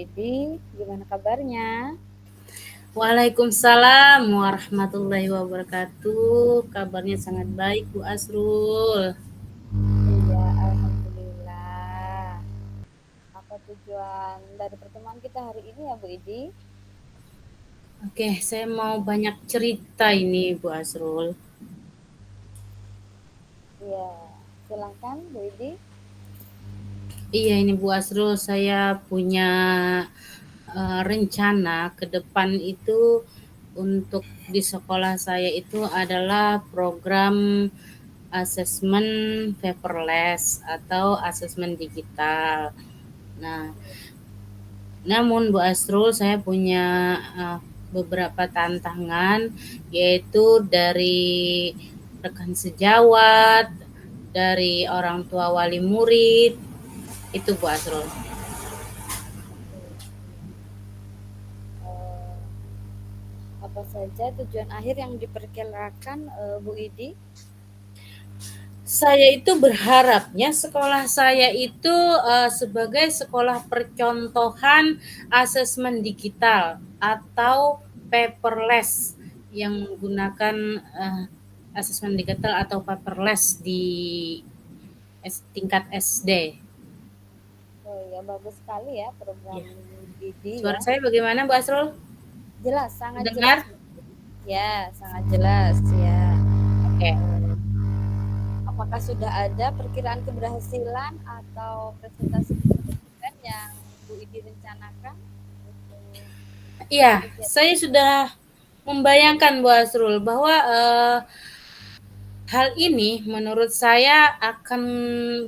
Idi, gimana kabarnya? Waalaikumsalam warahmatullahi wabarakatuh. Kabarnya sangat baik, Bu Asrul. Iya, alhamdulillah. Apa tujuan dari pertemuan kita hari ini ya, Bu Idi? Oke, saya mau banyak cerita ini, Bu Asrul. Iya, silakan Bu Idi. Iya, ini Bu Asrul, saya punya rencana ke depan itu untuk di sekolah saya itu adalah program asesmen paperless atau asesmen digital. Nah, namun Bu Asrul saya punya beberapa tantangan, yaitu dari rekan sejawat, dari orang tua wali murid, itu Bu Asrul. Eh, apa saja tujuan akhir yang diperkirakan Bu Idi? Saya itu berharapnya sekolah saya itu sebagai sekolah percontohan asesmen digital atau paperless yang menggunakan asesmen digital atau paperless di tingkat SD. Oh ya, bagus sekali ya program Ya. Bu Idi Suara ya. saya bagaimana, Bu Asrul? Jelas, sangat jelas. Dengar? Ya, sangat jelas ya. Oke. Eh, Apakah sudah ada perkiraan keberhasilan atau presentasi keren yang Bu Idi rencanakan untuk Iya, kegiatan? saya sudah membayangkan, Bu Asrul, bahwa hal ini menurut saya akan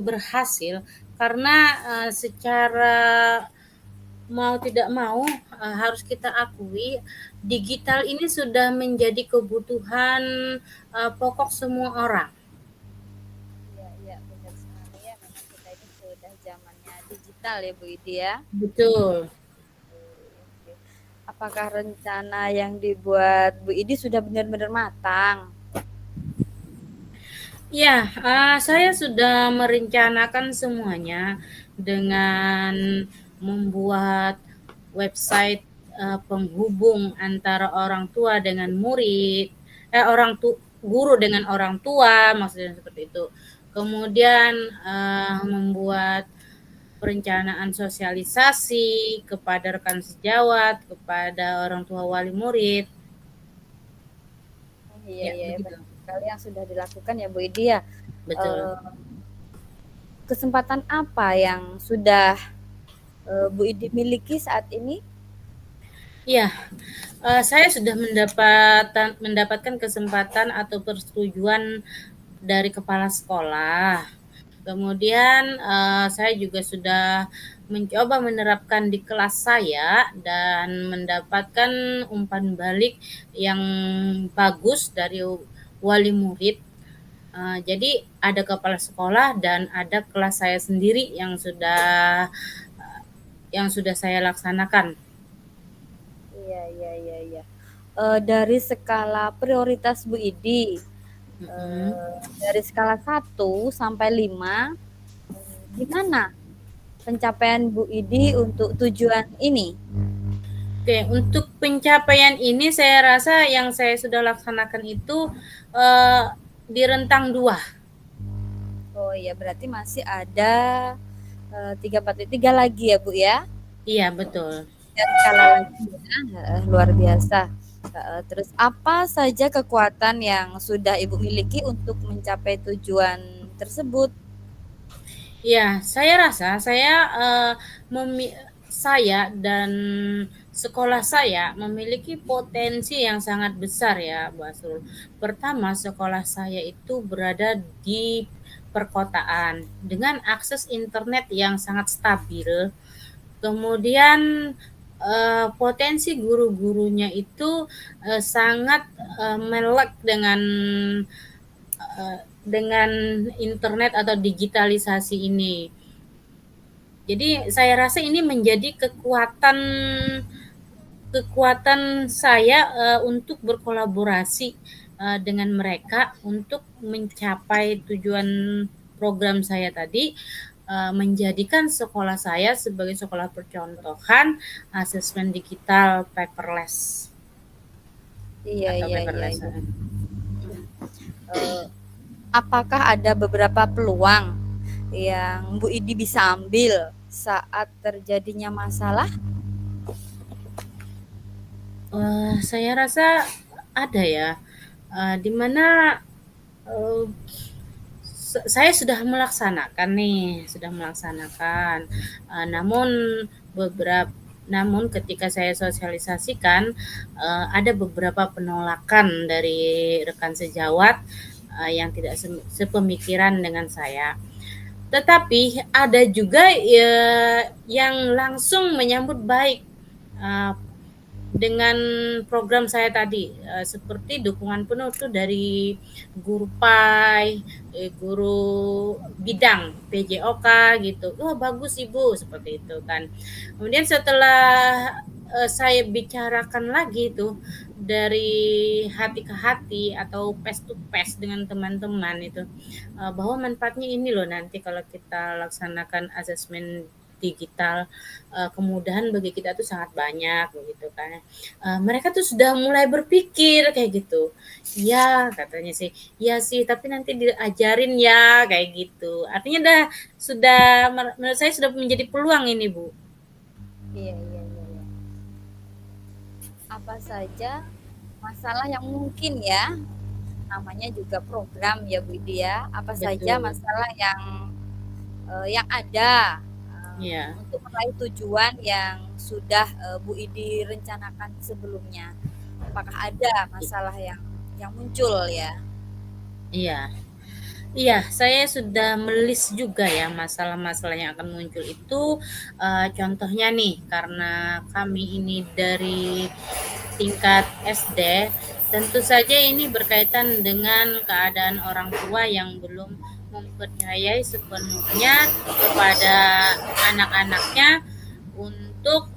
berhasil karena secara mau tidak mau harus kita akui digital ini sudah menjadi kebutuhan pokok semua orang. Iya, iya, benar sekali ya. Memang kita ini sudah zamannya digital ya, Bu Idi ya. Betul. Oke. Apakah rencana yang dibuat Bu Idi sudah benar-benar matang? Ya, saya sudah merencanakan semuanya dengan membuat website penghubung antara orang tua dengan murid, guru dengan orang tua, maksudnya seperti itu. Kemudian membuat perencanaan sosialisasi kepada rekan sejawat, kepada orang tua wali murid, Oh, iya, ya iya, ya, begitu. banyak sekali yang sudah dilakukan ya, Bu Idi ya. Betul. Eh, Kesempatan apa yang sudah Bu Idi miliki saat ini? Ya, saya sudah mendapatkan kesempatan atau persetujuan dari kepala sekolah. Kemudian saya juga sudah mencoba menerapkan di kelas saya dan mendapatkan umpan balik yang bagus dari wali murid. Jadi ada kepala sekolah dan ada kelas saya sendiri yang sudah saya laksanakan. Iya, iya, iya, iya. Dari skala prioritas Bu Idi, Mm-mm. dari skala 1 sampai 5, gimana pencapaian Bu Idi untuk tujuan ini? Oke, untuk pencapaian ini saya rasa yang saya sudah laksanakan itu eh, di rentang 2. Oh ya, berarti masih ada 3, 4, 3 lagi ya Bu ya? Iya, betul. 3 skala lagi ya, luar biasa. Terus apa saja kekuatan yang sudah Ibu miliki untuk mencapai tujuan tersebut? Ya, saya rasa eh, memi- saya dan sekolah saya memiliki potensi yang sangat besar ya, Bu Asrul. Pertama, sekolah saya itu berada di perkotaan dengan akses internet yang sangat stabil. Kemudian potensi guru-gurunya itu sangat melek dengan internet atau digitalisasi ini. Jadi saya rasa ini menjadi kekuatan saya untuk berkolaborasi dengan mereka untuk mencapai tujuan program saya tadi, menjadikan sekolah saya sebagai sekolah percontohan asesmen digital paperless Iya atau iya iya paperless. iya. Eee, apakah ada beberapa peluang yang Bu Idi bisa ambil saat terjadinya masalah? Saya rasa ada ya, di mana, eee, saya sudah melaksanakan nih, sudah melaksanakan, namun namun ketika saya sosialisasikan, ada beberapa penolakan dari rekan sejawat, yang tidak sepemikiran dengan saya. Tetapi ada juga, yang langsung menyambut baik, eee, dengan program saya tadi, seperti dukungan penuh tuh dari guru PAI, guru bidang PJOK gitu, "Wah bagus Ibu," seperti itu kan. Kemudian setelah, saya bicarakan lagi tuh dari hati ke hati atau face to face dengan teman-teman itu, bahwa manfaatnya ini loh nanti kalau kita laksanakan asesmen digital, kemudahan bagi kita tuh sangat banyak begitu kan. Mereka tuh sudah mulai berpikir kayak gitu. "Iya," katanya sih, "iya sih, tapi nanti diajarin ya," kayak gitu. Artinya sudah menurut saya sudah menjadi peluang ini, Bu. Iya iya iya iya. Apa saja masalah yang mungkin ya, namanya juga program ya Bu Idi ya, apa saja Betul, masalah yang ada, iya. untuk meraih tujuan yang sudah, Bu Idi rencanakan sebelumnya? Apakah ada masalah yang muncul ya? Iya. Iya, saya sudah melis juga ya masalah-masalah yang akan muncul itu, contohnya nih, karena kami ini dari tingkat SD, tentu saja ini berkaitan dengan keadaan orang tua yang belum mempercayai sepenuhnya kepada anak-anaknya untuk,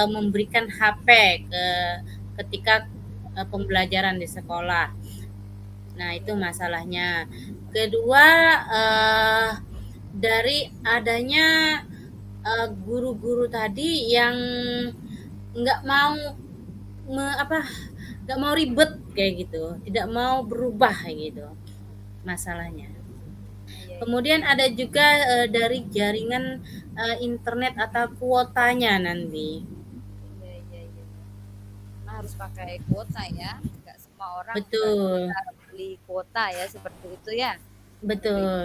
memberikan HP ketika, pembelajaran di sekolah. Nah, itu masalahnya. Kedua, dari adanya, guru-guru tadi yang nggak mau apa, nggak mau ribet kayak gitu, tidak mau berubah kayak gitu masalahnya. Iya iya Kemudian iya. ada juga, dari jaringan, internet atau kuotanya nanti. Iya iya iya. Karena harus pakai kuota ya, nggak semua orang juga Betul, bisa beli kuota ya, seperti itu ya, Bu Idi. betul.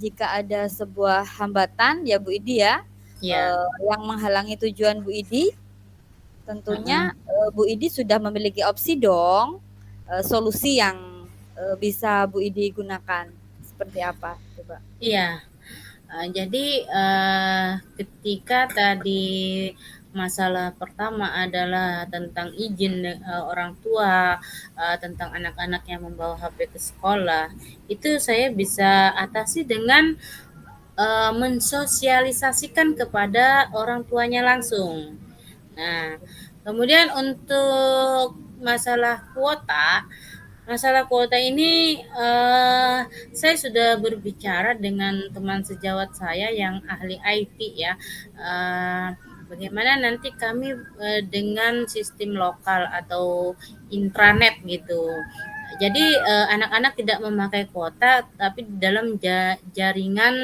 Jika ada sebuah hambatan ya Bu Idi ya, Ya, yang menghalangi tujuan Bu Idi, heeh. tentunya, Bu Idi sudah memiliki opsi dong, solusi yang, bisa Bu Idi gunakan. Seperti apa coba? Iya. Jadi, ketika tadi masalah pertama adalah tentang izin, orang tua, tentang anak-anak yang membawa HP ke sekolah, itu saya bisa atasi dengan, mensosialisasikan kepada orang tuanya langsung. Nah, kemudian untuk masalah kuota ini, saya sudah berbicara dengan teman sejawat saya yang ahli IT ya, bagaimana nanti kami, dengan sistem lokal atau intranet gitu. Jadi, anak-anak tidak memakai kuota, tapi di dalam jaringan,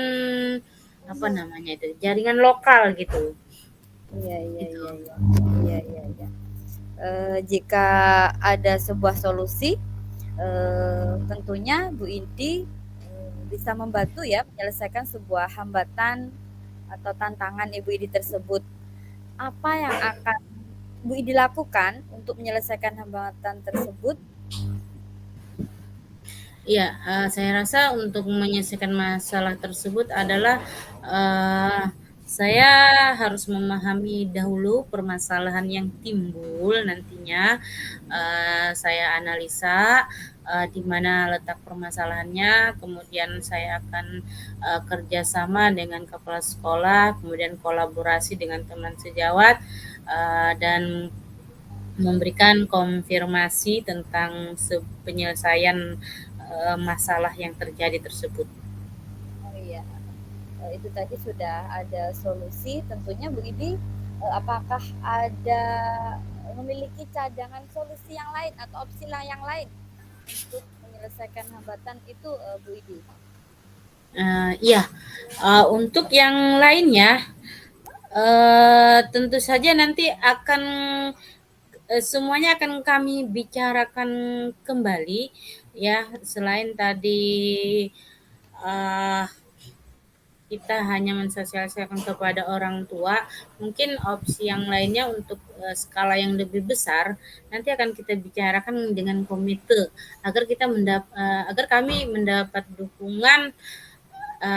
apa namanya itu, jaringan lokal gitu, Iya iya gitu. iya iya. Iya iya iya. Jika ada sebuah solusi, tentunya Bu Inti bisa membantu ya menyelesaikan sebuah hambatan atau tantangan Ibu Idi tersebut. Apa yang akan Bu Idi lakukan untuk menyelesaikan hambatan tersebut? Iya, saya rasa untuk menyelesaikan masalah tersebut adalah, eee, saya harus memahami dahulu permasalahan yang timbul nantinya, saya analisa, di mana letak permasalahannya, kemudian saya akan, kerjasama dengan kepala sekolah, kemudian kolaborasi dengan teman sejawat, dan memberikan konfirmasi tentang penyelesaian, masalah yang terjadi tersebut. Oh iya. Itu tadi sudah ada solusi. Tentunya Bu Idi, apakah ada memiliki cadangan solusi yang lain atau opsi yang lain untuk menyelesaikan hambatan itu, Bu Idi? Iya, untuk yang lainnya, tentu saja nanti akan semuanya akan kami bicarakan kembali ya, selain tadi uh, kita hanya mensosialisasikan kepada orang tua, mungkin opsi yang lainnya untuk skala yang lebih besar nanti akan kita bicarakan dengan komite agar agar kami mendapat dukungan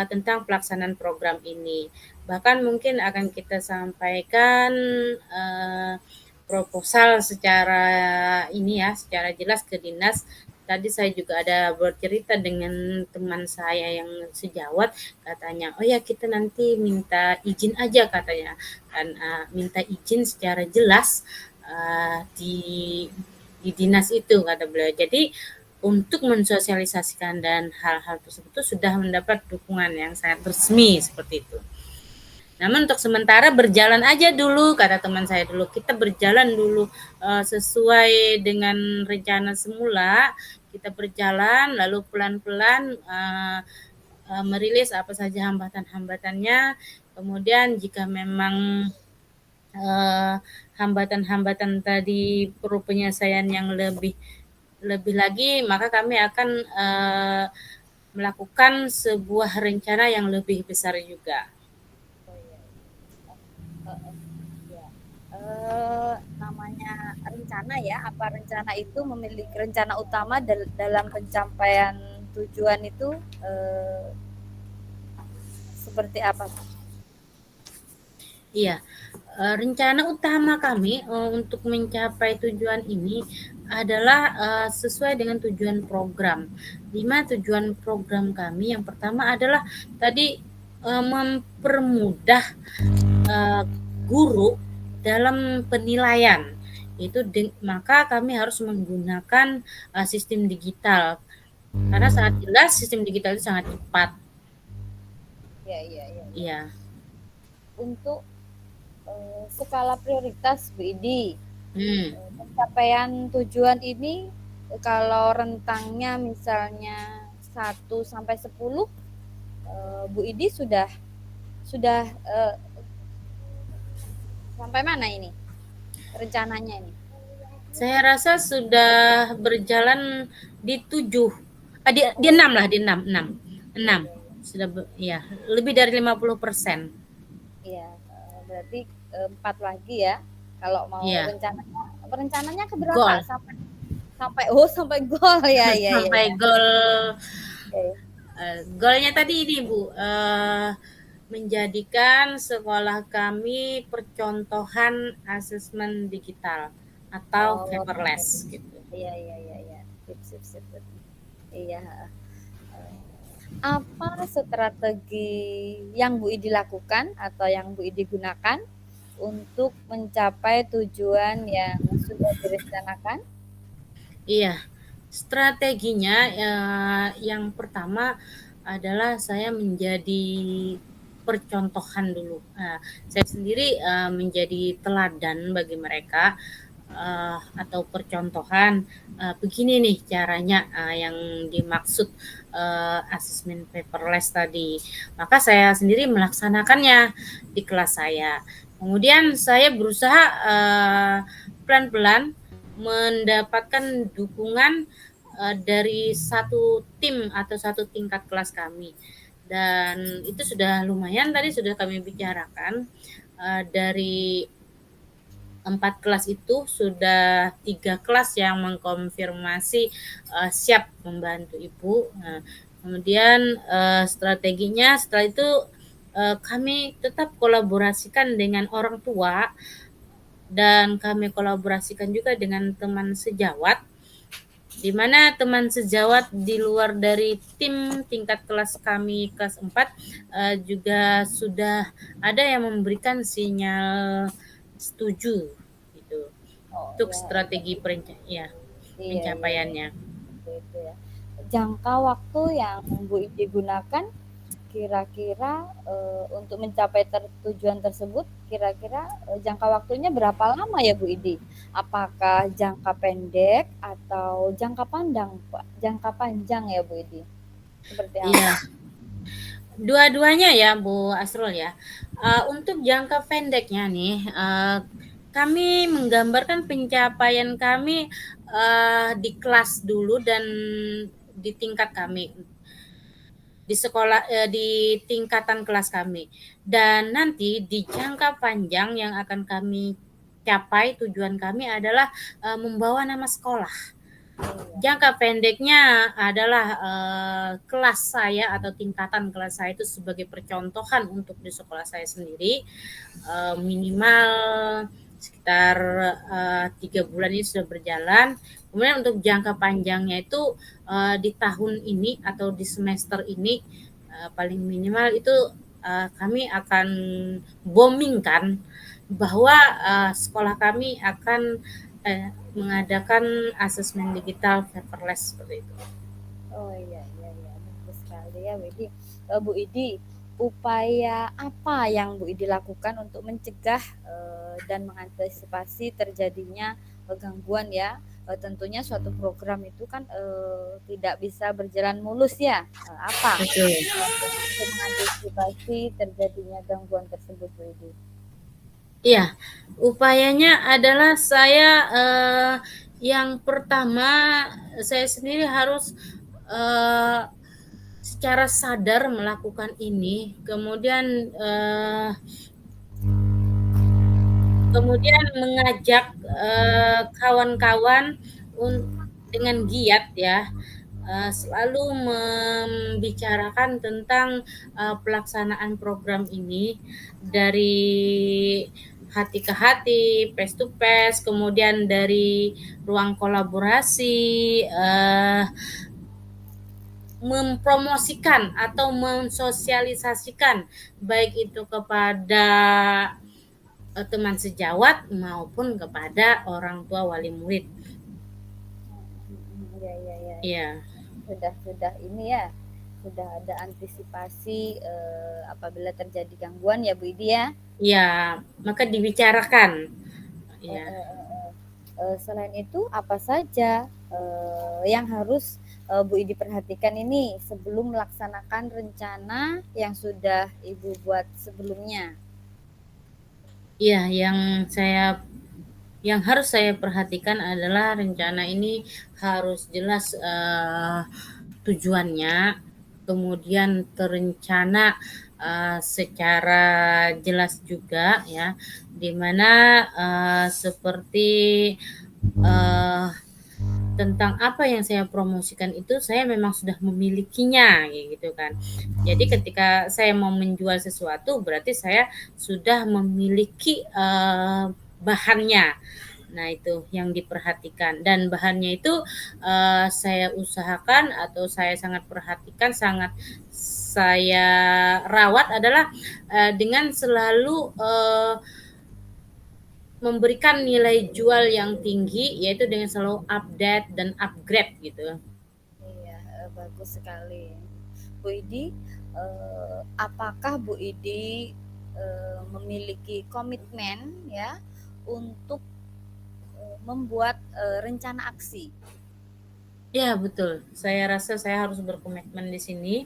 tentang pelaksanaan program ini. Bahkan mungkin akan kita sampaikan uh, proposal secara ini ya, secara jelas ke dinas. Tadi saya juga ada bercerita dengan teman saya yang sejawat, katanya, oh ya kita nanti minta izin aja katanya, kan minta izin secara jelas di dinas itu kata beliau. Jadi untuk mensosialisasikan dan hal-hal tersebut sudah mendapat dukungan yang sangat resmi seperti itu. Namun untuk sementara berjalan aja dulu, kata teman saya dulu. Kita berjalan dulu sesuai dengan rencana semula. Kita berjalan, lalu pelan-pelan merilis apa saja hambatan-hambatannya. Kemudian jika memang hambatan-hambatan tadi perlu penyelesaian yang lebih lebih lagi, maka kami akan melakukan sebuah rencana yang lebih besar juga. Oh iya. Ya. Namanya rencana ya, apa rencana itu memiliki rencana utama dalam pencapaian tujuan itu, seperti apa? Iya, rencana utama kami untuk mencapai tujuan ini adalah sesuai dengan tujuan program. 5 tujuan program kami yang pertama adalah tadi mempermudah guru dalam penilaian. Maka kami harus menggunakan sistem digital karena sangat jelas sistem digital itu sangat cepat. Ya, iya, iya, iya. Iya. Untuk skala prioritas Bu Idi, Hmm. pencapaian tujuan ini kalau rentangnya misalnya 1 sampai 10, Bu Idi sudah sampai mana ini rencananya ini? Saya rasa sudah berjalan di 7, di Oh, 6 lah, di 6, 6, iya, 6. iya, iya. Sudah, ya, lebih dari 50%. Iya, berarti 4 lagi ya. Kalau mau Iya, rencananya ke berapa? gol. Sampai sampai oh sampai gol ya, ya, ya, Sampai ya. gol. Oke. Golnya tadi ini, Bu, menjadikan sekolah kami percontohan asesmen digital atau Oh, paperless gitu. iya, iya, iya, iya. Sip, sip, sip, sip. Iya. Apa strategi yang Bu Idi lakukan atau yang Bu Idi gunakan untuk mencapai tujuan yang sudah direncanakan? Iya, strateginya yang pertama adalah saya menjadi percontohan dulu. Saya sendiri menjadi teladan bagi mereka atau percontohan. Begini nih caranya yang dimaksud asesmen paperless tadi. Maka saya sendiri melaksanakannya di kelas saya. Kemudian saya berusaha pelan-pelan mendapatkan dukungan dari satu tim atau satu tingkat kelas kami. Dan itu sudah lumayan tadi sudah kami bicarakan dari 4 kelas itu sudah 3 kelas yang mengkonfirmasi siap membantu Ibu. Kemudian strateginya setelah itu kami tetap kolaborasikan dengan orang tua dan kami kolaborasikan juga dengan teman sejawat, di mana teman sejawat di luar dari tim tingkat kelas kami kelas 4 juga sudah ada yang memberikan sinyal setuju gitu Oh untuk ya, strategi ya, iya, iya, iya. pencapaiannya. Itu ya. Jangka waktu yang Bu Idi gunakan kira-kira untuk mencapai tujuan tersebut, kira-kira jangka waktunya berapa lama ya Bu Idi? Apakah jangka pendek atau jangka pandang, Pak? Jangka panjang ya Bu Idi? Seperti apa? Iya, dua-duanya ya Bu Asrul ya. Untuk jangka pendeknya nih, kami menggambarkan pencapaian kami di kelas dulu dan di tingkat kami di sekolah di tingkatan kelas kami. Dan nanti di jangka panjang yang akan kami capai tujuan kami adalah membawa nama sekolah. Iya. Jangka pendeknya adalah kelas saya atau tingkatan kelas saya itu sebagai percontohan untuk di sekolah saya sendiri, minimal sekitar 3 bulan ini sudah berjalan. Kemudian untuk jangka panjangnya itu di tahun ini atau di semester ini paling minimal itu kami akan boomingkan bahwa sekolah kami akan mengadakan asesmen digital paperless seperti itu. Oh iya iya iya, bagus sekali ya Bu Idi. Bu Idi, upaya apa yang Bu Idi lakukan untuk mencegah dan mengantisipasi terjadinya gangguan ya? Tentunya suatu program itu kan tidak bisa berjalan mulus ya. Apa Betul. untuk mengantisipasi terjadinya gangguan tersebut Bu Idi? Iya, upayanya adalah saya yang pertama saya sendiri harus eh, secara sadar melakukan ini, kemudian mengajak kawan-kawan dengan giat ya, selalu membicarakan tentang pelaksanaan program ini dari hati ke hati, face to face, kemudian dari ruang kolaborasi, mempromosikan atau mensosialisasikan baik itu kepada teman sejawat maupun kepada orang tua wali murid. Iya iya iya. Iya, Sudah ini ya, sudah ada antisipasi apabila terjadi gangguan ya Bu Idi ya. iya, maka dibicarakan. Eh, Iya. eh, eh, Selain itu apa saja yang harus Bu Idi perhatikan ini sebelum melaksanakan rencana yang sudah Ibu buat sebelumnya? Iya, yang harus saya perhatikan adalah rencana ini harus jelas tujuannya, kemudian terencana secara jelas juga ya, di mana seperti uh, tentang apa yang saya promosikan itu saya memang sudah memilikinya gitu kan. Jadi ketika saya mau menjual sesuatu berarti saya sudah memiliki bahannya. Nah, itu yang diperhatikan dan bahannya itu saya usahakan atau saya sangat perhatikan, sangat saya rawat adalah dengan selalu memberikan nilai jual yang tinggi, yaitu dengan selalu update dan upgrade gitu. Iya, bagus sekali. Bu Idi, apakah Bu Idi memiliki komitmen ya untuk membuat rencana aksi? Ya betul, saya rasa saya harus berkomitmen di sini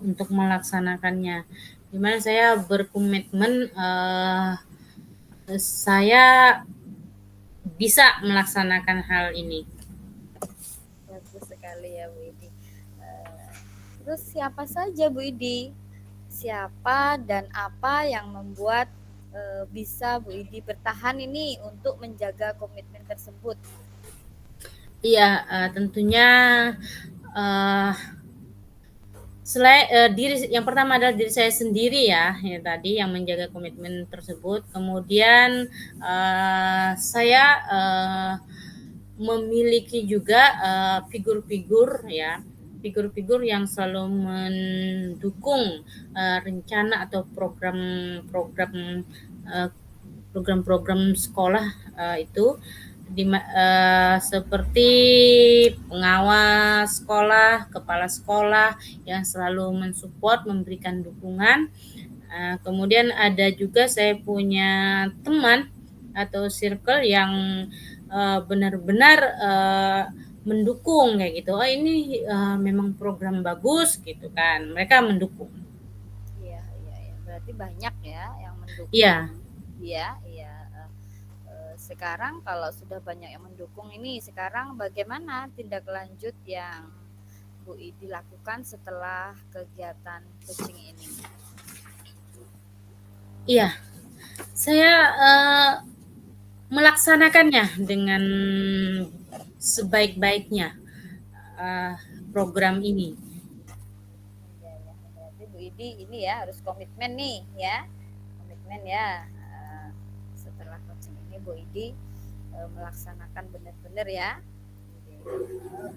untuk melaksanakannya. Dimana saya berkomitmen saya bisa melaksanakan hal ini. Bagus sekali ya Bu Idi. Terus siapa saja Bu Idi? Siapa dan apa yang membuat bisa Bu Idi bertahan ini untuk menjaga komitmen tersebut? Iya, tentunya uh, selain diri yang pertama adalah diri saya sendiri ya, ya tadi yang menjaga komitmen tersebut. Kemudian saya memiliki juga figur-figur ya, figur-figur yang selalu mendukung rencana atau program-program program-program sekolah itu. seperti pengawas sekolah, kepala sekolah yang selalu mensupport, memberikan dukungan. Kemudian ada juga saya punya teman atau circle yang benar-benar mendukung kayak gitu. Oh ini memang program bagus gitu kan. Mereka mendukung. Iya, iya, iya. Berarti banyak ya yang mendukung. Iya, Iya, iya. Sekarang kalau sudah banyak yang mendukung ini, sekarang bagaimana tindak lanjut yang Bu Idi lakukan setelah kegiatan coaching ini? iya. Saya melaksanakannya dengan sebaik-baiknya program ini. Ya, ya. Berarti Bu Idi ini ya harus komitmen nih ya, komitmen ya. Setelah coaching ini Bu Idi melaksanakan benar-benar ya.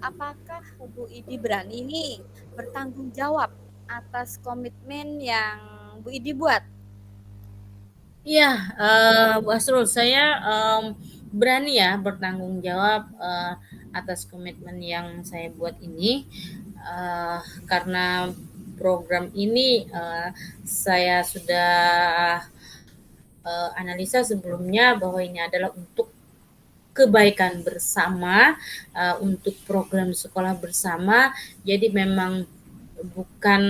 Apakah Bu Idi berani nih bertanggung jawab atas komitmen yang Bu Idi buat? Iya, Bu Asrul, saya berani ya bertanggung jawab atas komitmen yang saya buat ini, karena program ini saya sudah analisa sebelumnya bahwa ini adalah untuk kebaikan bersama, untuk program sekolah bersama. Jadi memang bukan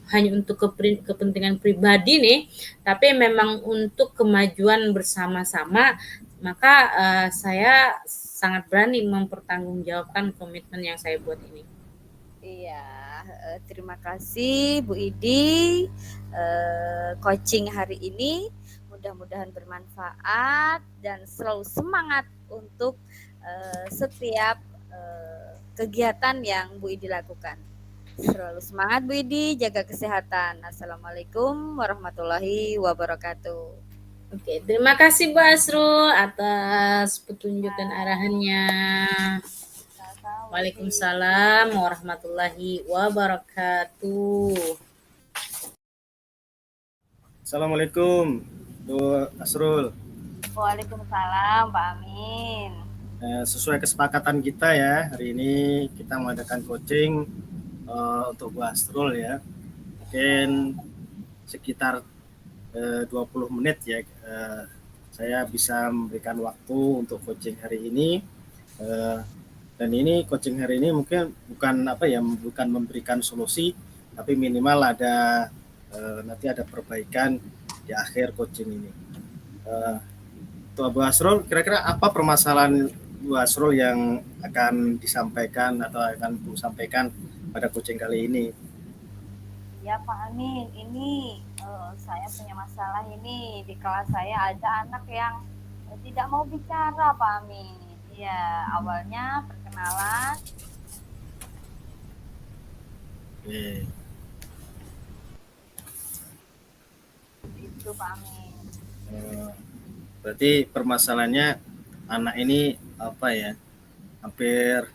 hanya untuk kepentingan pribadi nih, tapi memang untuk kemajuan bersama-sama. Maka saya sangat berani mempertanggungjawabkan komitmen yang saya buat ini. Iya, terima kasih Bu Idi. Coaching hari ini mudah-mudahan bermanfaat dan selalu semangat untuk setiap kegiatan yang Bu Idi lakukan. Selalu semangat Bu Idi, jaga kesehatan. Assalamualaikum warahmatullahi wabarakatuh. Oke, terima kasih Bu Asrul atas petunjuk dan arahannya. Sama-sama Bu Idi. Waalaikumsalam warahmatullahi wabarakatuh. Assalamualaikum, Bu Asrul. Waalaikumsalam Pak Amin. Sesuai kesepakatan kita ya, hari ini kita mengadakan coaching untuk Bu Asrul ya. Mungkin sekitar 20 menit ya, saya bisa memberikan waktu untuk coaching hari ini. Dan ini coaching hari ini mungkin bukan memberikan solusi, tapi minimal ada nanti ada perbaikan di akhir coaching ini. Tuh Bu Asrul, kira-kira apa permasalahan Bu Asrul yang akan disampaikan atau akan Bu sampaikan pada coaching kali ini? Ya Pak Amin, ini saya punya masalah ini di kelas saya ada anak yang tidak mau bicara Pak Amin. Ya awalnya perkenalan. Oke. Itu Pak Amin. Berarti permasalahannya anak ini apa ya? Hampir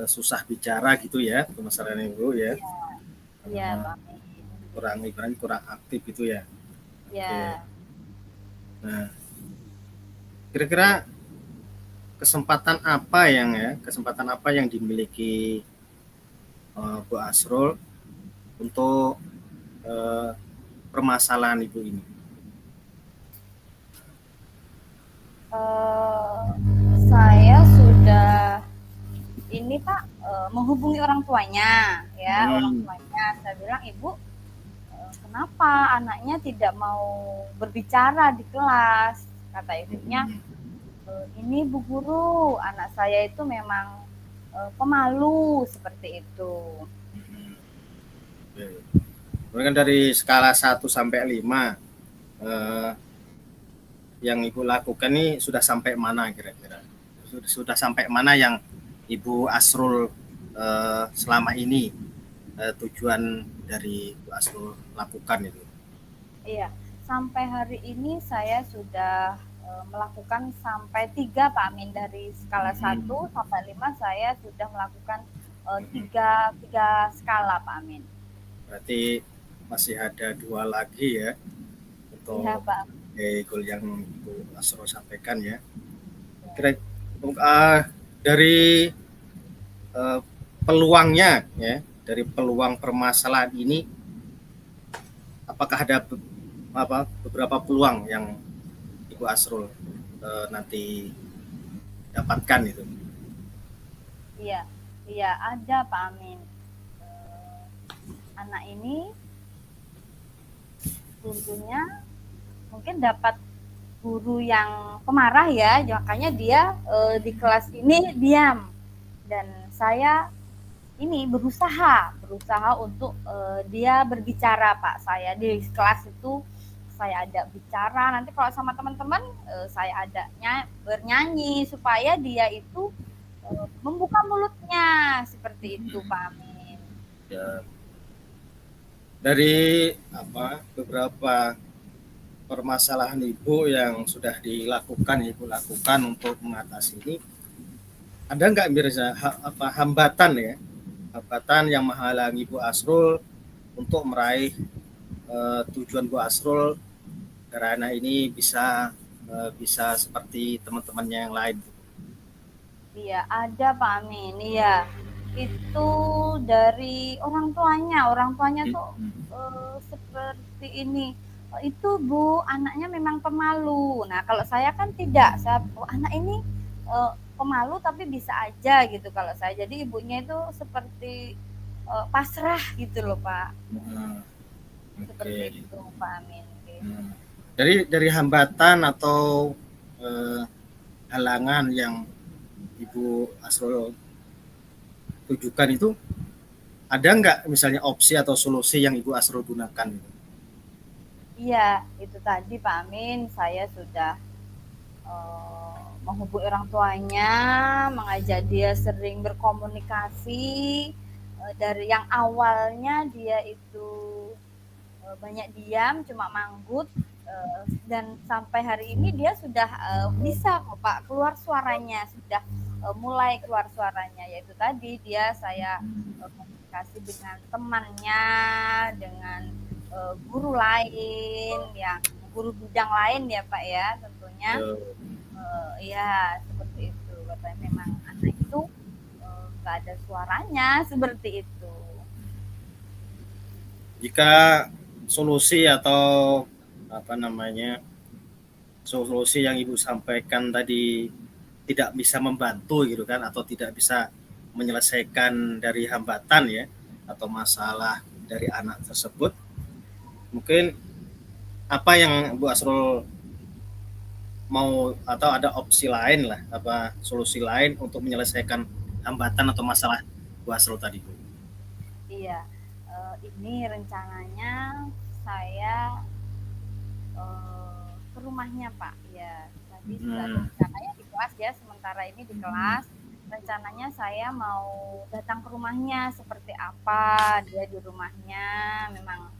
susah bicara gitu ya, permasalahan Ibu ya. Iya Pak Amin. Kurang aktif gitu ya. Ya. Oke. Nah, kira-kira kesempatan apa yang dimiliki Bu Asrul untuk permasalahan Ibu ini? Saya sudah ini Pak menghubungi orang tuanya ya, orang tuanya. Saya bilang Ibu kenapa anaknya tidak mau berbicara di kelas? Kata ibunya, ini Bu Guru, anak saya itu memang pemalu seperti itu. Kemudian dari skala 1 sampai 5 yang Ibu lakukan ini sudah sampai mana kira-kira? Sudah sampai mana yang Ibu Asrul selama ini tujuan dari Bu Asrul lakukan itu? Iya, sampai hari ini saya sudah melakukan sampai 3 Pak Amin. Dari skala 1 sampai 5 saya sudah melakukan 3 skala Pak Amin. Berarti masih ada 2 lagi ya untuk Iya Pak. goal yang Bu Asrul sampaikan ya. Kira dari peluangnya ya, dari peluang permasalahan ini, apakah ada beberapa peluang yang Ibu Asrul nanti dapatkan itu? Iya, iya ada Pak Amin. Anak ini tentunya mungkin dapat guru yang pemarah ya, makanya dia di kelas ini diam. Dan saya ini berusaha untuk dia berbicara Pak. Saya di kelas itu saya ada bicara, nanti kalau sama teman-teman saya ada bernyanyi supaya dia itu membuka mulutnya seperti itu Pak Amin. Ya, dari beberapa permasalahan Ibu yang sudah Ibu lakukan untuk mengatasi ini, ada nggak Mirza hambatan ya, hambatan yang menghalangi Bu Asrul untuk meraih tujuan Bu Asrul karena ini bisa seperti teman-temannya yang lain? Iya, ada Pak Amin. Iya, itu dari orang tuanya tuh seperti ini. Itu Bu, anaknya memang pemalu. Nah, kalau saya kan tidak. Anak ini pemalu tapi bisa aja gitu kalau saya. Jadi ibunya itu seperti pasrah gitu loh Pak. Seperti itu Pak Amin. Dari hambatan atau halangan yang Ibu Asrul tujukan itu, ada nggak misalnya opsi atau solusi yang Ibu Asrul gunakan? Iya, itu tadi Pak Amin, saya sudah menghubungi orang tuanya, mengajak dia sering berkomunikasi. Dari yang awalnya dia itu banyak diam, cuma manggut, dan sampai hari ini dia sudah bisa kok Pak keluar suaranya, sudah mulai keluar suaranya, yaitu tadi saya komunikasi dengan temannya, dengan guru lain, yang guru bidang lain ya Pak ya tentunya. Ya seperti itu, katanya memang anak itu nggak ada suaranya seperti itu. Jika solusi atau solusi yang Ibu sampaikan tadi tidak bisa membantu gitu kan, atau tidak bisa menyelesaikan dari hambatan ya atau masalah dari anak tersebut, mungkin apa yang Bu Asrul mau, atau ada opsi lain lah, solusi lain untuk menyelesaikan hambatan atau masalah Bu Asrul tadi, Bu? Iya, ini rencananya saya ke rumahnya Pak. Ya, tadi sudah ada rencananya di kelas ya, sementara ini di kelas. Rencananya saya mau datang ke rumahnya, seperti apa dia di rumahnya, memang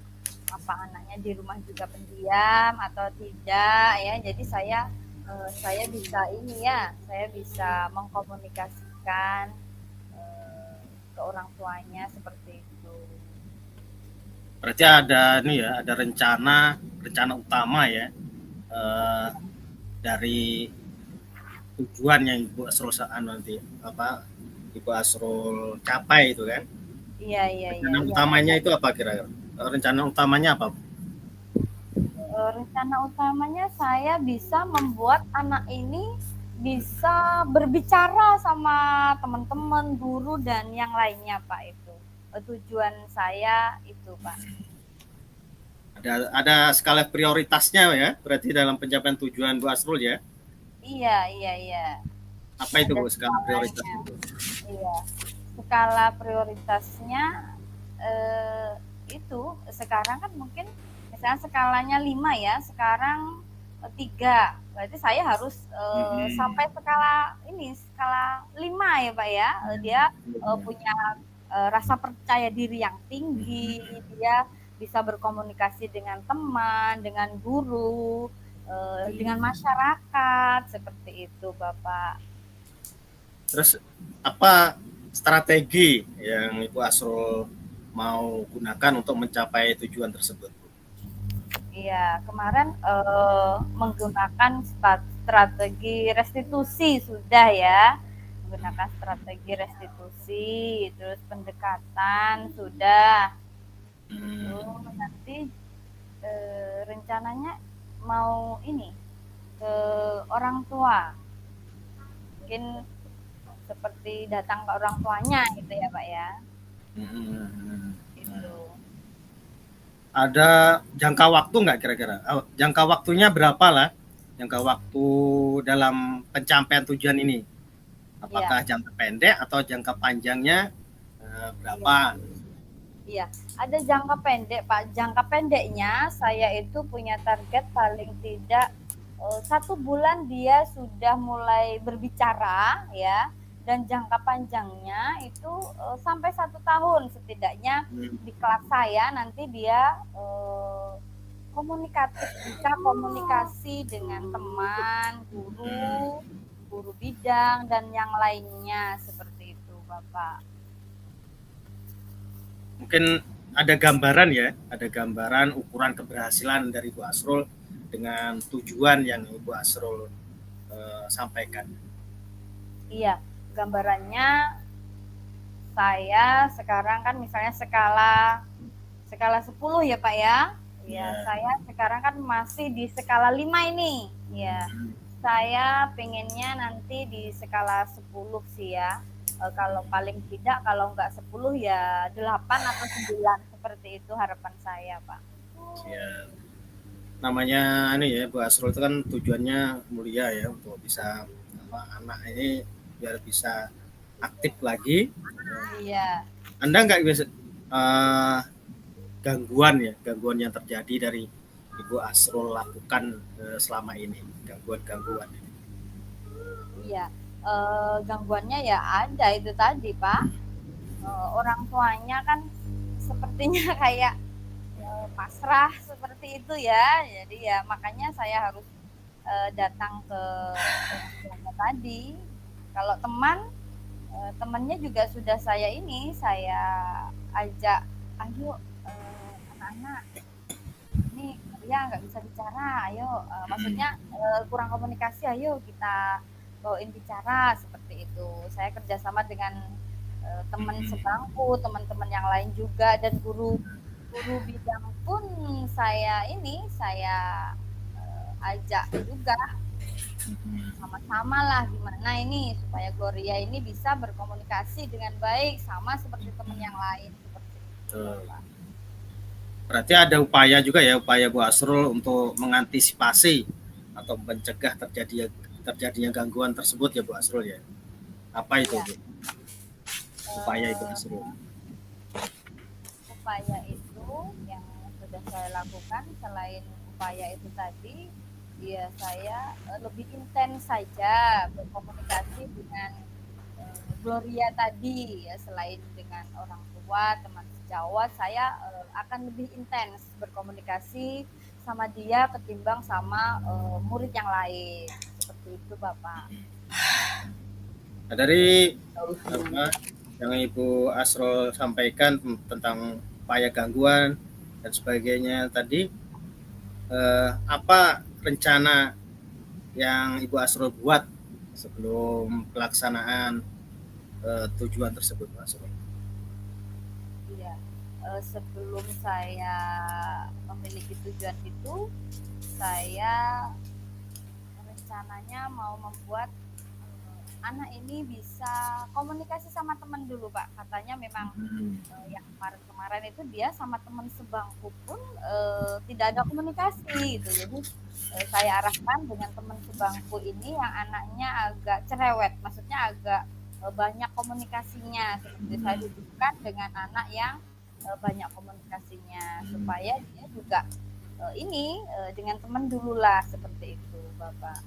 apa anaknya di rumah juga pendiam atau tidak ya. Jadi saya bisa saya bisa mengkomunikasikan ke orang tuanya seperti itu. Berarti ada rencana utama ya, dari tujuan yang Ibu Asrul nanti Ibu Asrul capai itu kan? Iya. Rencana utamanya itu apa kira-kira? Rencana utamanya apa? Rencana utamanya saya bisa membuat anak ini bisa berbicara sama teman-teman, guru dan yang lainnya Pak itu. Tujuan saya itu Pak. Ada skala prioritasnya ya, berarti dalam pencapaian tujuan Bu Asrul ya? Iya. Apa itu Bu skala prioritas itu? Iya, skala prioritasnya itu sekarang kan mungkin misalnya skalanya 5 ya, sekarang 3. Berarti saya harus sampai skala 5 ya Pak ya. Dia punya rasa percaya diri yang tinggi, dia bisa berkomunikasi dengan teman, dengan guru, dengan masyarakat, seperti itu Bapak. Terus apa strategi yang Ibu Asrul mau gunakan untuk mencapai tujuan tersebut? Iya, kemarin menggunakan strategi restitusi sudah ya, menggunakan strategi restitusi, terus pendekatan sudah. Terus nanti rencananya mau ini ke orang tua, mungkin seperti datang ke orang tuanya gitu ya Pak ya. Itu. Ada jangka waktu nggak kira-kira? Jangka waktunya berapa lah? Jangka waktu dalam pencapaian tujuan ini? Apakah jangka pendek atau jangka panjangnya berapa? Iya, ada jangka pendek Pak. Jangka pendeknya saya itu punya target paling tidak 1 bulan dia sudah mulai berbicara ya, dan jangka panjangnya itu sampai 1 tahun setidaknya di kelas saya nanti dia komunikatif, bisa komunikasi dengan teman, guru bidang dan yang lainnya seperti itu Bapak. Mungkin ada gambaran ya, ada gambaran ukuran keberhasilan dari Bu Asrul dengan tujuan yang Ibu Asrul sampaikan. Iya, gambarannya saya sekarang kan misalnya skala 10 ya Pak ya. Ya, saya sekarang kan masih di skala 5 ini. Ya. Saya pengennya nanti di skala 10 sih ya. Kalau paling tidak kalau enggak 10 ya 8 atau 9 seperti itu harapan saya, Pak. Ya. Namanya ini ya Bu Asrul itu kan tujuannya mulia ya, untuk bisa anak ini biar bisa aktif lagi. Iya. Anda nggak bisa gangguan yang terjadi dari Ibu Asrul lakukan selama ini, gangguan. Iya, gangguannya ya ada itu tadi Pak. Orang tuanya kan sepertinya kayak pasrah seperti itu ya. Jadi ya makanya saya harus datang ke orang tadi. Kalau temannya juga sudah saya ajak, ayo anak-anak, ini dia nggak bisa bicara, ayo maksudnya kurang komunikasi, ayo kita bawain bicara seperti itu. Saya kerjasama dengan teman sebangku, teman-teman yang lain juga, dan guru bidang pun saya ajak juga, sama-sama lah gimana ini supaya Gloria ini bisa berkomunikasi dengan baik sama seperti teman yang lain seperti itu. Berarti ada upaya juga ya, upaya Bu Asrul untuk mengantisipasi atau mencegah terjadinya gangguan tersebut ya Bu Asrul ya. Apa itu Bu? Upaya itu Asrul? Upaya itu yang sudah saya lakukan, selain upaya itu tadi, ya saya lebih intens saja berkomunikasi dengan Gloria tadi ya, selain dengan orang tua, teman sejawat, saya akan lebih intens berkomunikasi sama dia ketimbang sama murid yang lain seperti itu Bapak. Nah, dari yang Ibu Asrul sampaikan tentang upaya gangguan dan sebagainya tadi, apa rencana yang Ibu Asrul buat sebelum pelaksanaan tujuan tersebut, Bu Asrul? Iya, sebelum saya memiliki tujuan itu, saya rencananya mau membuat anak ini bisa komunikasi sama teman dulu Pak. Katanya memang yang kemarin itu dia sama teman sebangku pun tidak ada komunikasi gitu. Jadi saya arahkan dengan teman sebangku ini yang anaknya agak cerewet, maksudnya agak banyak komunikasinya, seperti saya dudukkan dengan anak yang banyak komunikasinya supaya dia juga dengan teman dulu lah seperti itu Bapak.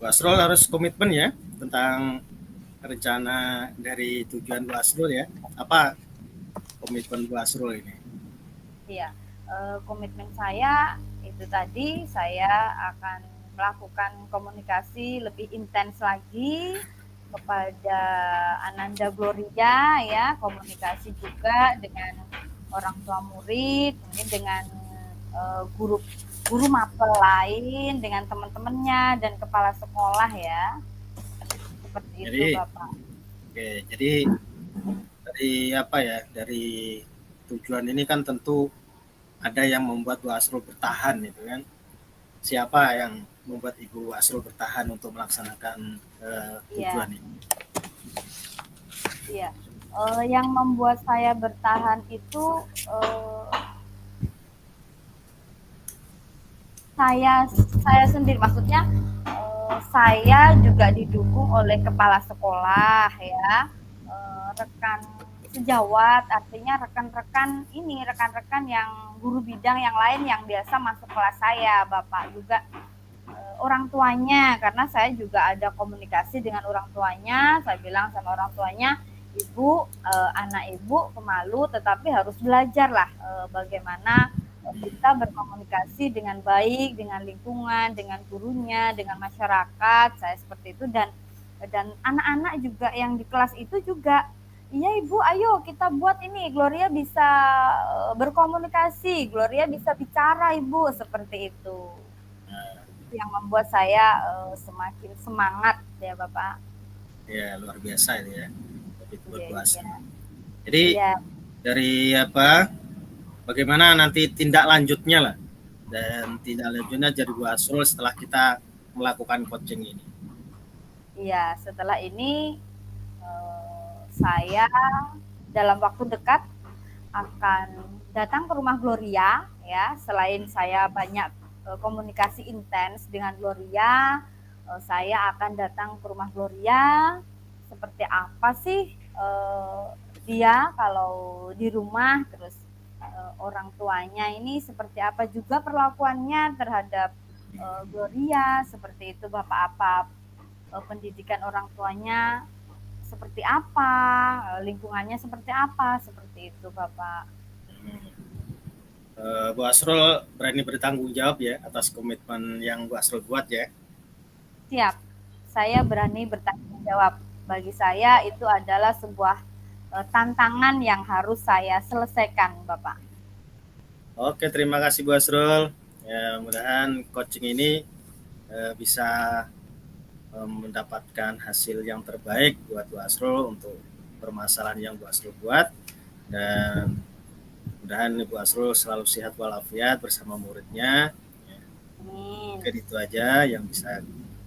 Bu Asrul harus komitmen ya tentang rencana dari tujuan Bu Asrul ya. Apa komitmen Bu Asrul ini? Iya, komitmen saya itu tadi, saya akan melakukan komunikasi lebih intens lagi kepada Ananda Gloria ya, komunikasi juga dengan orang tua murid, mungkin dengan guru guru mapel lain, dengan teman-temannya dan kepala sekolah ya. Seperti itu Jadi, Bapak. oke, jadi dari apa ya? Dari tujuan ini kan tentu ada yang membuat Bu Asrul bertahan itu kan. Siapa yang membuat Ibu Asrul bertahan untuk melaksanakan Iya, tujuan ini? iya. Yang membuat saya bertahan itu saya sendiri, maksudnya saya juga didukung oleh kepala sekolah ya, rekan sejawat, artinya rekan-rekan yang guru bidang yang lain yang biasa masuk kelas saya, Bapak juga orang tuanya, karena saya juga ada komunikasi dengan orang tuanya. Saya bilang sama orang tuanya, ibu, anak ibu pemalu, tetapi harus belajar lah bagaimana kita berkomunikasi dengan baik dengan lingkungan, dengan gurunya, dengan masyarakat. Saya seperti itu, dan anak-anak juga yang di kelas itu juga, iya ibu, ayo kita buat ini, Gloria bisa berkomunikasi, Gloria bisa bicara ibu, seperti itu. Itu yang membuat saya semakin semangat ya Bapak. Ya luar biasa itu ya. Itu buat Iya, Bu iya. Asrul. Jadi Iya, dari apa? Bagaimana nanti tindak lanjutnya lah, dan tindak lanjutnya jadi Bu Asrul setelah kita melakukan coaching ini. iya. Setelah ini saya dalam waktu dekat akan datang ke rumah Gloria ya. Selain saya banyak komunikasi intens dengan Gloria, saya akan datang ke rumah Gloria. Seperti apa sih dia kalau di rumah, terus orang tuanya ini seperti apa juga perlakuannya terhadap Gloria, seperti itu Bapak, apa pendidikan orang tuanya seperti apa, lingkungannya seperti apa, seperti itu Bapak. Bu Asrul berani bertanggung jawab ya atas komitmen yang Bu Asrul buat ya. Siap, saya berani bertanggung jawab. Bagi saya itu adalah sebuah tantangan yang harus saya selesaikan Bapak. Oke, terima kasih Bu Asrul. Ya, mudah-mudahan coaching ini bisa mendapatkan hasil yang terbaik buat Bu Asrul untuk permasalahan yang Bu Asrul buat, dan mudah-mudahan Bu Asrul selalu sehat walafiat bersama muridnya. Amin. Mungkin itu aja yang bisa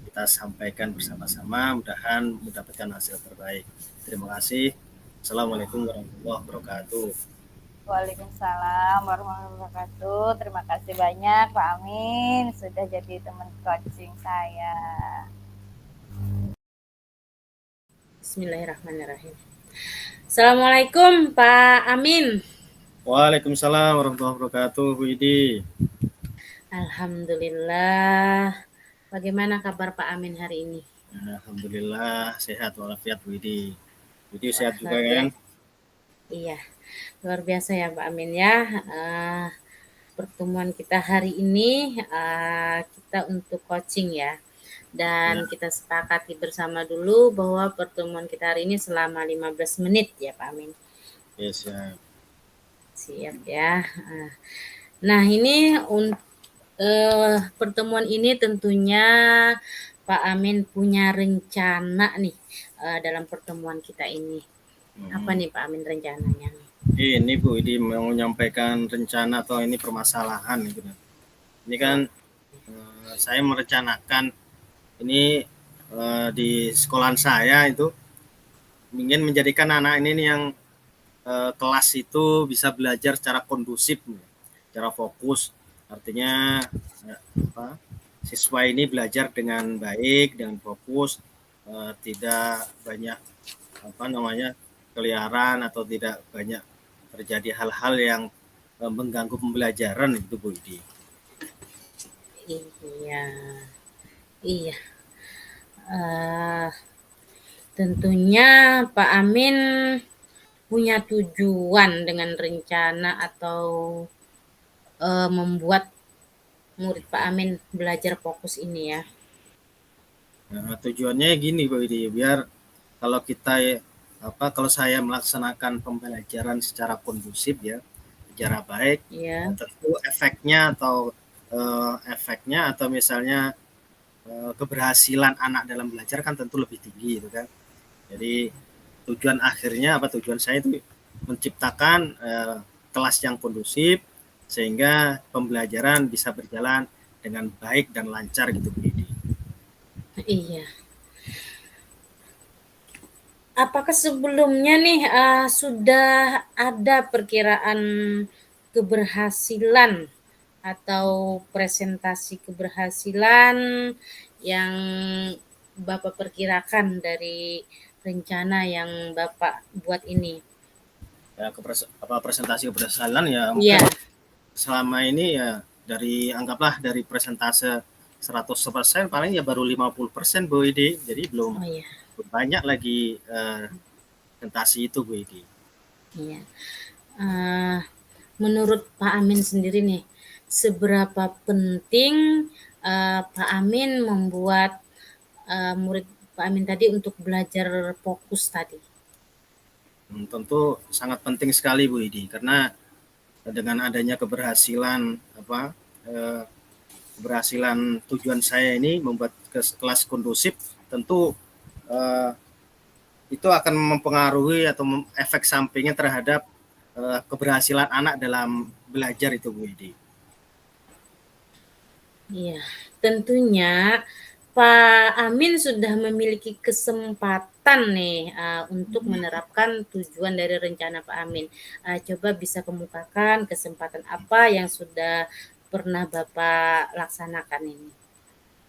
kita sampaikan bersama-sama, mudah-mudahan mendapatkan hasil terbaik. Terima kasih. Assalamualaikum warahmatullahi wabarakatuh. Waalaikumsalam warahmatullahi wabarakatuh. Terima kasih banyak Pak Amin sudah jadi teman coaching saya. Bismillahirrahmanirrahim. Assalamualaikum Pak Amin. Waalaikumsalam warahmatullahi wabarakatuh, Bu Idi. Alhamdulillah. Bagaimana kabar Pak Amin hari ini? Alhamdulillah sehat walafiat, Bu Idi. Bu Idi sehat juga Luar kan? biasa. Iya, luar biasa ya Pak Amin ya. Pertemuan kita hari ini kita untuk coaching ya. Dan Ya. kita sepakati bersama dulu bahwa pertemuan kita hari ini selama 15 menit ya Pak Amin. Yes, ya. Siap ya. Nah ini pertemuan ini tentunya Pak Amin punya rencana nih dalam pertemuan kita ini. Apa nih Pak Amin rencananya? Ini Bu Idi mau menyampaikan rencana atau ini permasalahan gitu. Ini kan saya merencanakan ini di sekolahan saya itu ingin menjadikan anak ini yang kelas itu bisa belajar secara kondusif, secara fokus. Artinya siswa ini belajar dengan baik, dengan fokus, tidak banyak keliaran atau tidak banyak terjadi hal-hal yang mengganggu pembelajaran itu Bu Idi. Iya, iya. Tentunya Pak Amin punya tujuan dengan rencana atau membuat murid Pak Amin belajar fokus ini ya. Nah, tujuannya gini Bu Idi, biar kalau saya melaksanakan pembelajaran secara kondusif ya, secara baik, Ya. tentu efeknya atau efeknya atau misalnya keberhasilan anak dalam belajar kan tentu lebih tinggi gitu kan. Jadi tujuan saya itu menciptakan kelas yang kondusif sehingga pembelajaran bisa berjalan dengan baik dan lancar gitu Bu Idi. Iya. Apakah sebelumnya nih sudah ada perkiraan keberhasilan atau presentasi keberhasilan yang Bapak perkirakan dari rencana yang Bapak buat ini? Ya, presentasi keberhasilan ya Iya. mungkin selama ini ya anggaplah dari presentase 100% paling ya baru 50% Bu Idi. Jadi belum Oh iya. banyak lagi presentasi itu Bu Idi. Iya. Menurut Pak Amin sendiri nih, seberapa penting Pak Amin membuat murid Pak Amin tadi untuk belajar fokus tadi? Tentu sangat penting sekali Bu Idi, karena dengan adanya keberhasilan tujuan saya ini membuat kelas kondusif, tentu itu akan mempengaruhi atau efek sampingnya terhadap keberhasilan anak dalam belajar itu Bu Idi. Iya, tentunya Pak Amin sudah memiliki kesempatan nih untuk menerapkan tujuan dari rencana Pak Amin. Coba bisa kemukakan kesempatan apa yang sudah pernah Bapak laksanakan ini?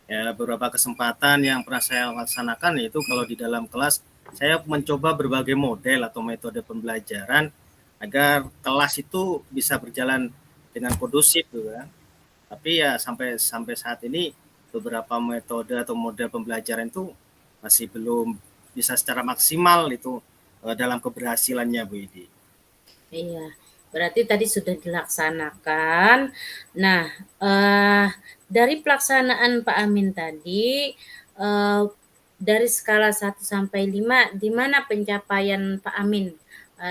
Ya, beberapa kesempatan yang pernah saya laksanakan yaitu kalau di dalam kelas saya mencoba berbagai model atau metode pembelajaran agar kelas itu bisa berjalan dengan kondusif gitu kan. Tapi ya sampai saat ini beberapa metode atau model pembelajaran itu masih belum bisa secara maksimal itu dalam keberhasilannya Bu Idi. Iya, berarti tadi sudah dilaksanakan. Nah, dari pelaksanaan Pak Amin tadi, dari skala 1 sampai 5, di mana pencapaian Pak Amin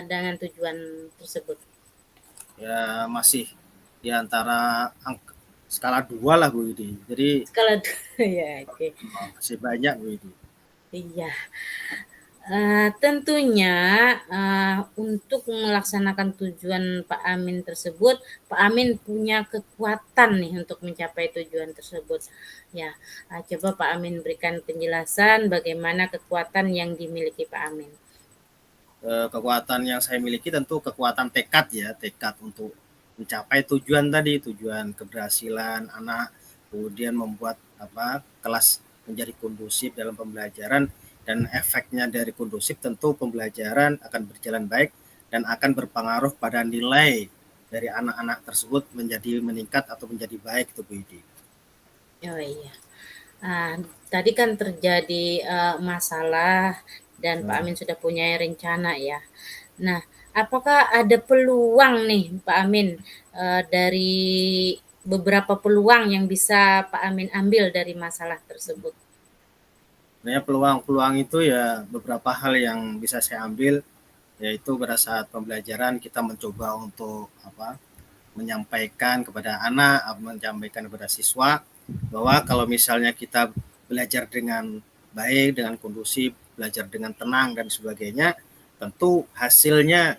dengan tujuan tersebut? Ya masih di antara skala 2 lah Bu Idi. Jadi Skala 2 ya, oke. masih banyak Bu Idi. Iya. Tentunya untuk melaksanakan tujuan Pak Amin tersebut, Pak Amin punya kekuatan nih untuk mencapai tujuan tersebut. Ya, coba Pak Amin berikan penjelasan bagaimana kekuatan yang dimiliki Pak Amin. Kekuatan yang saya miliki tentu kekuatan tekad ya, tekad untuk mencapai tujuan tadi, tujuan keberhasilan anak, kemudian membuat kelas menjadi kondusif dalam pembelajaran, dan efeknya dari kondusif tentu pembelajaran akan berjalan baik dan akan berpengaruh pada nilai dari anak-anak tersebut menjadi meningkat atau menjadi baik itu Bu Idi. Oh iya. Tadi kan terjadi masalah dan Pak Amin sudah punya rencana ya. Nah, apakah ada peluang nih Pak Amin dari beberapa peluang yang bisa Pak Amin ambil dari masalah tersebut? Sebenarnya peluang-peluang itu ya beberapa hal yang bisa saya ambil, yaitu pada saat pembelajaran kita mencoba untuk menyampaikan kepada anak, menyampaikan kepada siswa bahwa kalau misalnya kita belajar dengan baik, dengan kondusif, belajar dengan tenang dan sebagainya, tentu hasilnya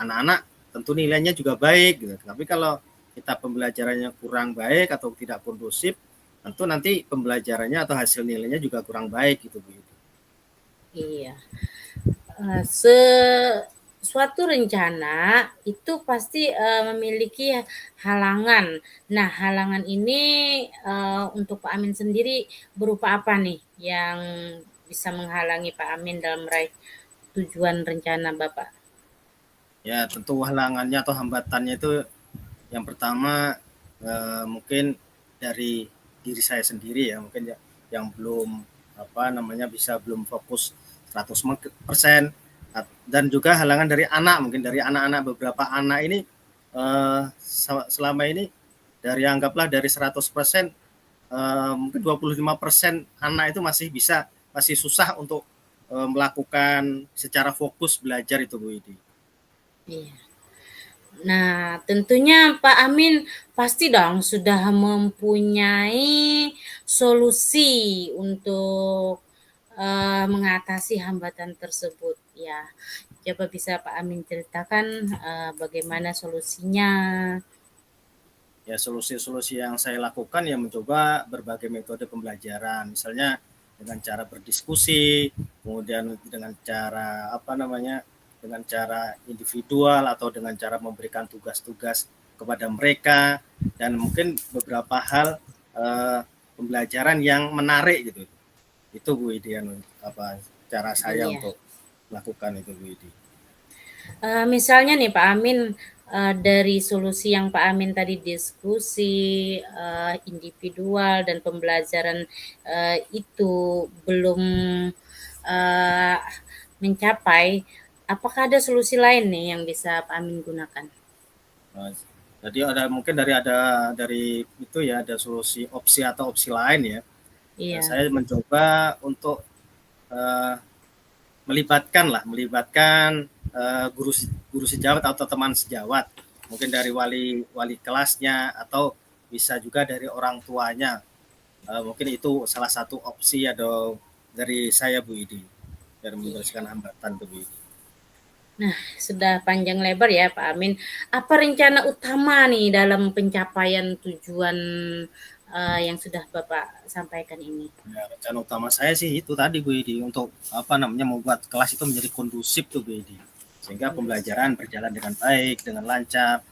anak-anak tentu nilainya juga baik gitu. Tapi kalau kita pembelajarannya kurang baik atau tidak kondusif, tentu nanti pembelajarannya atau hasil nilainya juga kurang baik gitu Bu. Iya. Suatu rencana itu pasti memiliki halangan. Nah, halangan ini untuk Pak Amin sendiri berupa apa nih yang bisa menghalangi Pak Amin dalam meraih tujuan rencana Bapak? Ya, tentu halangannya atau hambatannya itu yang pertama mungkin dari diri saya sendiri ya, mungkin yang belum belum fokus 100%, dan juga halangan dari anak, mungkin dari anak-anak, beberapa anak ini selama ini anggaplah dari 100% mungkin 25% anak itu masih susah untuk melakukan secara fokus belajar itu Bu Idi. Iya. Nah, tentunya Pak Amin pasti dong sudah mempunyai solusi untuk mengatasi hambatan tersebut ya. Coba bisa Pak Amin ceritakan bagaimana solusinya? Ya, solusi-solusi yang saya lakukan ya mencoba berbagai metode pembelajaran, misalnya dengan cara berdiskusi, kemudian dengan cara dengan cara individual atau dengan cara memberikan tugas-tugas kepada mereka, dan mungkin beberapa hal pembelajaran yang menarik gitu. Itu Bu Idi, cara saya Iya. untuk melakukan itu Bu Idi. Misalnya nih Pak Amin, dari solusi yang Pak Amin tadi diskusi, individual dan pembelajaran, itu belum, eee, mencapai, apakah ada solusi lain nih yang bisa Pak Amin gunakan? Jadi dari itu ya, ada solusi opsi atau opsi lain ya. Iya, Saya mencoba untuk uh, melibatkan guru guru sejawat atau teman sejawat, mungkin dari wali wali kelasnya atau bisa juga dari orang tuanya. Mungkin itu salah satu opsi atau dari saya Bu Idi, dari iya. membersihkan hambatan tuh Bu Idi. Sudah panjang lebar ya Pak Amin. Apa rencana utama nih dalam pencapaian tujuan, yang sudah Bapak sampaikan ini? Ya, rencana utama saya sih itu tadi Bu Idi, untuk membuat kelas itu menjadi kondusif tuh Bu Idi, sehingga Kondusif. pembelajaran berjalan dengan baik, dengan lancar,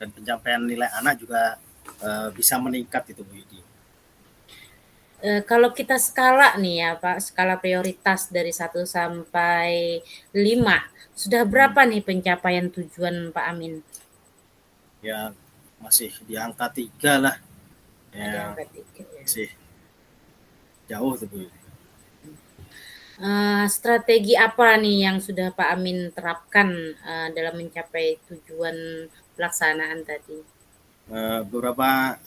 dan pencapaian nilai anak juga bisa meningkat itu Bu Idi. Kalau kita skala nih ya Pak, skala prioritas dari 1 sampai 5, sudah berapa nih pencapaian tujuan Pak Amin? Ya, masih di angka 3 lah, Ada ya angka 3 ya. masih jauh tuh Bu Idi. Strategi apa nih yang sudah Pak Amin terapkan, dalam mencapai tujuan pelaksanaan tadi? Beberapa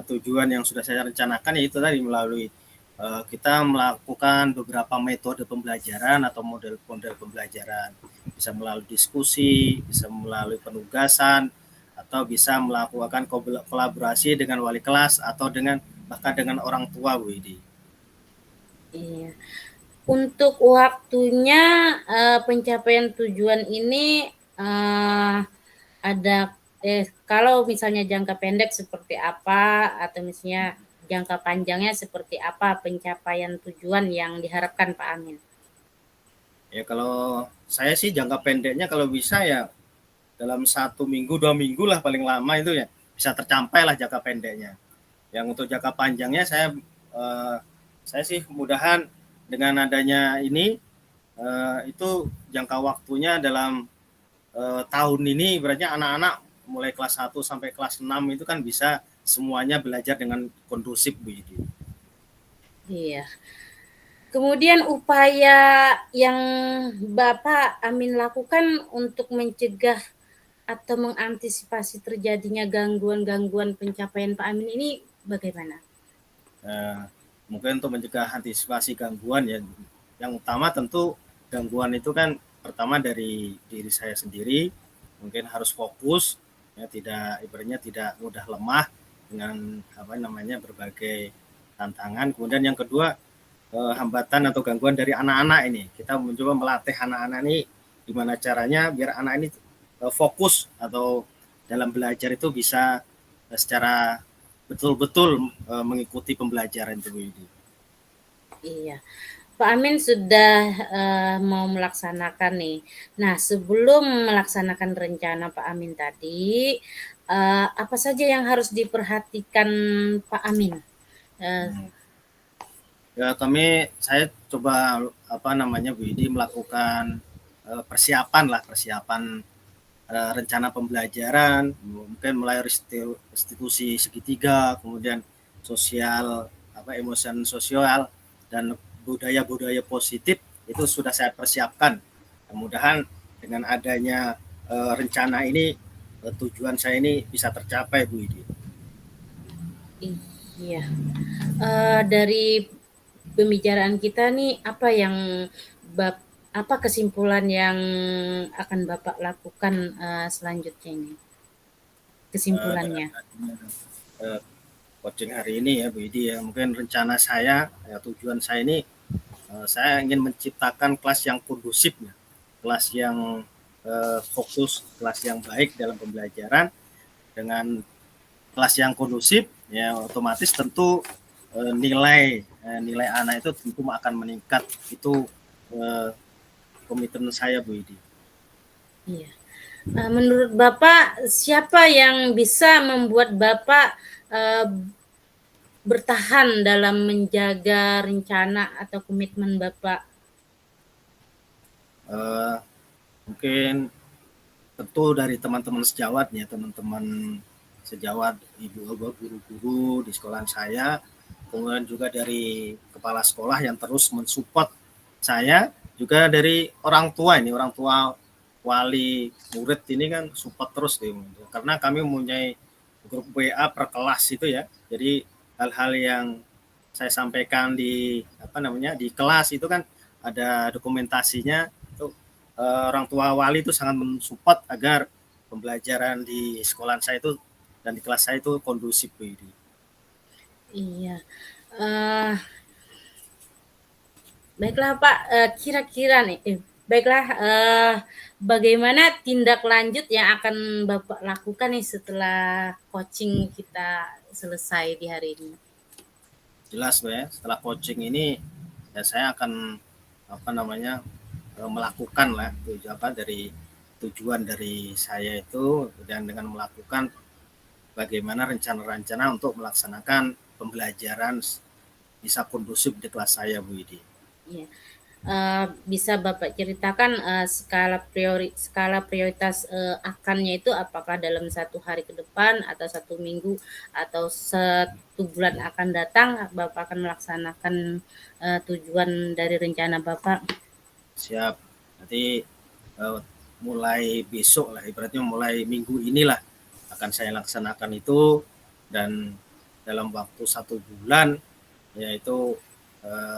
tujuan yang sudah saya rencanakan, yaitu tadi melalui kita melakukan beberapa metode pembelajaran atau model-model pembelajaran, bisa melalui diskusi, bisa melalui penugasan, atau bisa melakukan kolaborasi dengan wali kelas atau bahkan dengan orang tua Bu Idi. Iya. Untuk waktunya, pencapaian tujuan ini, ada kalau misalnya jangka pendek seperti apa, atau misalnya jangka panjangnya seperti apa pencapaian tujuan yang diharapkan Pak Amin? Ya, kalau saya sih jangka pendeknya kalau bisa ya dalam 1 minggu 2 minggu lah paling lama, itu ya bisa tercapai lah jangka pendeknya. Yang untuk jangka panjangnya saya sih mudahan dengan adanya ini itu jangka waktunya dalam tahun ini, berarti anak-anak mulai kelas 1 sampai kelas 6 itu kan bisa semuanya belajar dengan kondusif Bu Idi. Iya. Kemudian upaya yang Bapak Amin lakukan untuk mencegah atau mengantisipasi terjadinya gangguan-gangguan pencapaian Pak Amin ini bagaimana? Mungkin untuk mencegah antisipasi gangguan ya, yang utama tentu gangguan itu kan pertama dari diri saya sendiri, mungkin harus fokus ya, tidak mudah lemah dengan berbagai tantangan. Kemudian yang kedua, hambatan atau gangguan dari anak-anak ini, kita mencoba melatih anak-anak ini gimana caranya biar anak ini fokus atau dalam belajar itu bisa secara betul-betul mengikuti pembelajaran itu Bu Idi. Iya. Pak Amin sudah mau melaksanakan nih. Nah, sebelum melaksanakan rencana Pak Amin tadi, apa saja yang harus diperhatikan Pak Amin? Ya, saya coba Bu Idi melakukan persiapan rencana pembelajaran, mungkin mulai restitusi segitiga, kemudian sosial emosi sosial, dan budaya-budaya positif itu sudah saya persiapkan. Mudah-mudahan dengan adanya rencana ini tujuan saya ini bisa tercapai Bu Idi. Iya. Dari pembicaraan kita nih, apa yang apa kesimpulan yang akan Bapak lakukan selanjutnya ini? Kesimpulannya. Eh, Coaching hari ini ya Bu Idi ya, mungkin rencana saya ya, tujuan saya ini saya ingin menciptakan kelas yang kondusif ya, kelas yang fokus, kelas yang baik dalam pembelajaran. Dengan kelas yang kondusif ya otomatis tentu nilai anak itu tentu akan meningkat. Itu komitmen saya Bu Idi. Iya. Menurut Bapak, siapa yang bisa membuat Bapak bertahan dalam menjaga rencana atau komitmen Bapak? Mungkin tentu dari teman-teman sejawat ya, teman-teman sejawat, ibu guru-guru di sekolah saya, kemudian juga dari kepala sekolah yang terus mensupport saya, juga dari orang tua ini, orang tua wali murid ini kan support terus nih, karena kami mempunyai grup WA per kelas itu ya, jadi hal-hal yang saya sampaikan di di kelas itu kan ada dokumentasinya. Itu orang tua wali itu sangat mensupport agar pembelajaran di sekolah saya itu dan di kelas saya itu kondusif Bu Idi. Iya. Baiklah Pak, kira-kira nih, baiklah, bagaimana tindak lanjut yang akan Bapak lakukan nih setelah coaching kita selesai di hari ini? Jelas Bu ya, setelah coaching ini ya saya akan melakukan lah dari tujuan dari saya itu, dan dengan melakukan bagaimana rencana-rencana untuk melaksanakan pembelajaran bisa kondusif di kelas saya Bu Idi. Iya. Bisa Bapak ceritakan skala prioritas akannya itu apakah dalam 1 hari ke depan atau 1 minggu atau 1 bulan akan datang Bapak akan melaksanakan tujuan dari rencana Bapak? Siap. Nanti mulai besok lah, ibaratnya mulai minggu inilah akan saya laksanakan itu, dan dalam waktu 1 bulan yaitu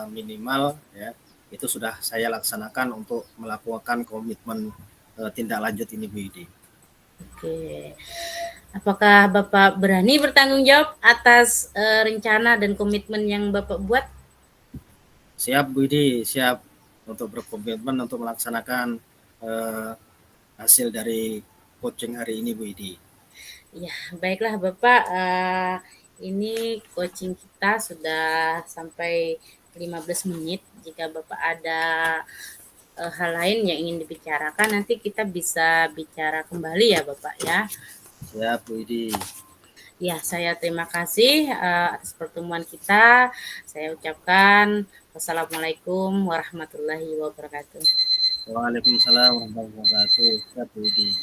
minimal ya itu sudah saya laksanakan untuk melakukan komitmen tindak lanjut ini Bu Idi. Oke. Apakah Bapak berani bertanggung jawab atas rencana dan komitmen yang Bapak buat? Siap Bu Idi, siap untuk berkomitmen untuk melaksanakan hasil dari coaching hari ini Bu Idi. Ya, baiklah Bapak, ini coaching kita sudah sampai 15 menit. Jika Bapak ada hal lain yang ingin dibicarakan, nanti kita bisa bicara kembali ya Bapak ya. Siap Bu Idi. Ya, saya terima kasih atas pertemuan kita. Saya ucapkan wassalamualaikum warahmatullahi wabarakatuh. Waalaikumsalam warahmatullahi wabarakatuh. Siap Bu Idi.